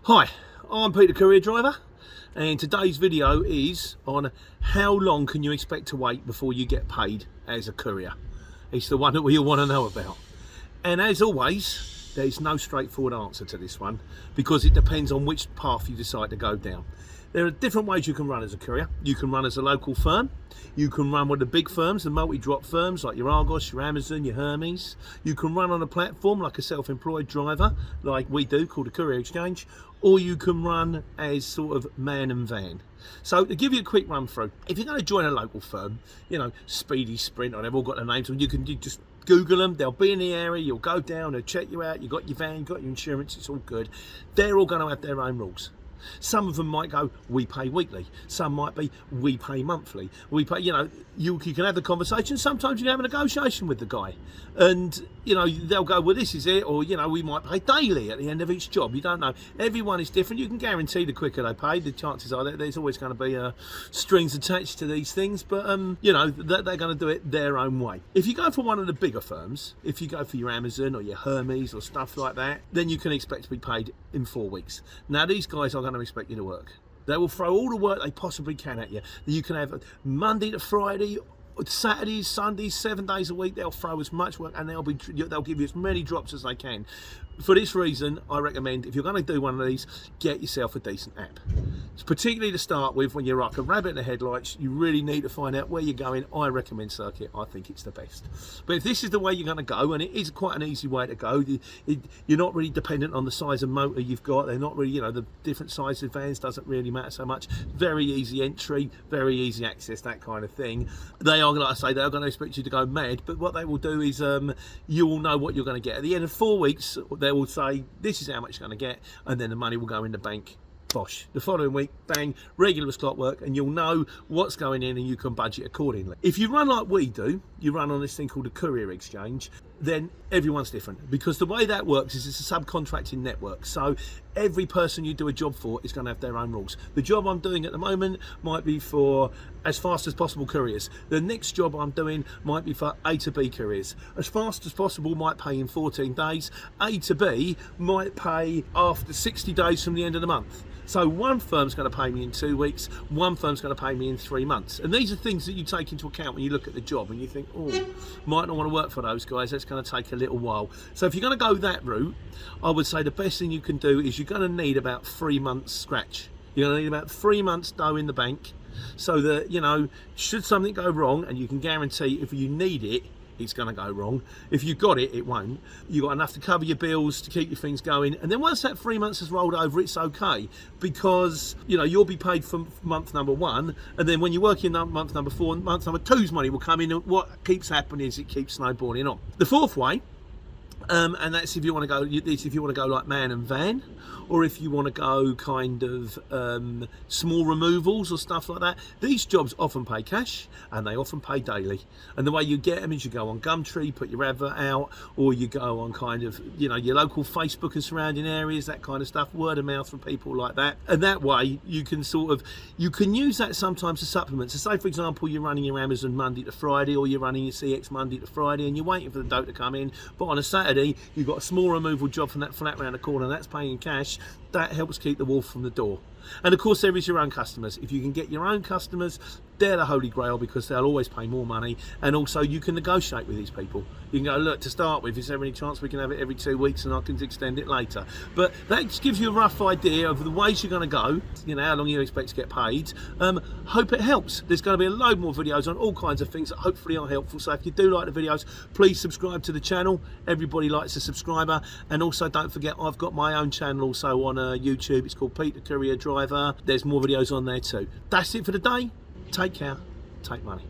Hi, I'm Peter, Courier Driver, and today's video is on how long can you expect to wait before you get paid as a courier. It's the one that we all want to know about. And as always, there's no straightforward answer to this one because it depends on which path you decide to go down. There are different ways you can run as a courier. You can run as a local firm. You can run with the big firms, the multi-drop firms like your Argos, your Amazon, your Hermes. You can run on a platform like a self-employed driver, like we do, called a Courier Exchange. Or you can run as sort of man and van. So to give you a quick run through, if you're going to join a local firm, you know, Speedy Sprint, or they've all got their names, you can just Google them, they'll be in the area, you'll go down, they'll check you out, you've got your van, you've got your insurance, it's all good. They're all going to have their own rules. Some of them might go, we pay weekly. Some might be, we pay monthly. We pay, you know, you can have the conversation. Sometimes you can have a negotiation with the guy. And, you know, they'll go, well, this is it. Or, you know, we might pay daily at the end of each job. You don't know. Everyone is different. You can guarantee the quicker they pay, the chances are that there's always going to be strings attached to these things. But, you know, they're going to do it their own way. If you go for one of the bigger firms, if you go for your Amazon or your Hermes or stuff like that, then you can expect to be paid in 4 weeks. Now, these guys are going to expect you to work. They will throw all the work they possibly can at you. You can have Monday to Friday, Saturdays, Sundays, 7 days a week. They'll throw as much work and they'll give you as many drops as they can. For this reason, I recommend, if you're going to do one of these, get yourself a decent app. Particularly to start with, when you're like a rabbit in the headlights, you really need to find out where you're going. I recommend Circuit. I think it's the best. But if this is the way you're going to go, and it is quite an easy way to go, you're not really dependent on the size of motor you've got. They're not really, you know, the different sizes of vans doesn't really matter so much. Very easy entry, very easy access, that kind of thing. They are, like I say, they're going to expect you to go mad, but what they will do is you will know what you're going to get. At the end of 4 weeks, they will say, this is how much you're going to get, and then the money will go in the bank. Bosh. The following week, bang, regular as clockwork, and you'll know what's going in and you can budget accordingly. If you run like we do, you run on this thing called a Courier Exchange, then everyone's different, because the way that works is it's a subcontracting network. So every person you do a job for is going to have their own rules. The job I'm doing at the moment might be for as fast as possible couriers. The next job I'm doing might be for A to B couriers. As fast as possible might pay in 14 days. A to B might pay after 60 days from the end of the month. So one firm's going to pay me in 2 weeks, one firm's going to pay me in 3 months. And these are things that you take into account when you look at the job and you think, oh, might not want to work for those guys, that's going to take a little while. So if you're going to go that route, I would say the best thing you can do is you're going to need about 3 months scratch. You're going to need about 3 months dough in the bank, so that, you know, should something go wrong, and you can guarantee if you need it, it's going to go wrong. If you got it, it won't. You've got enough to cover your bills, to keep your things going. And then once that 3 months has rolled over, it's okay, because, you know, you'll be paid for month number 1. And then when you work in month number 4, month number 2's money will come in. And what keeps happening is it keeps snowballing on. The fourth way, and that's if you want to go like man and van, or if you want to go kind of small removals or stuff like that. These jobs often pay cash and they often pay daily, and the way you get them is you go on Gumtree, put your advert out, or you go on kind of, you know, your local Facebook and surrounding areas, that kind of stuff, word of mouth from people like that. And that way you can use that sometimes as supplements. So say for example you're running your Amazon Monday to Friday, or you're running your CX Monday to Friday, and you're waiting for the dough to come in, but on a Saturday you've got a small removal job from that flat around the corner, that's paying cash. That helps keep the wolf from the door. And of course there is your own customers. If you can get your own customers, they're the holy grail, because they'll always pay more money. And also you can negotiate with these people. You can go, look, to start with, is there any chance we can have it every 2 weeks and I can extend it later? But that just gives you a rough idea of the ways you're going to go, you know, how long you expect to get paid. Hope it helps. There's going to be a load more videos on all kinds of things that hopefully are helpful. So if you do like the videos, please subscribe to the channel. Everybody likes a subscriber. And also don't forget, I've got my own channel also on YouTube. It's called Peter, Courier Driver. There's more videos on there too. That's it for the day. Take care, take money.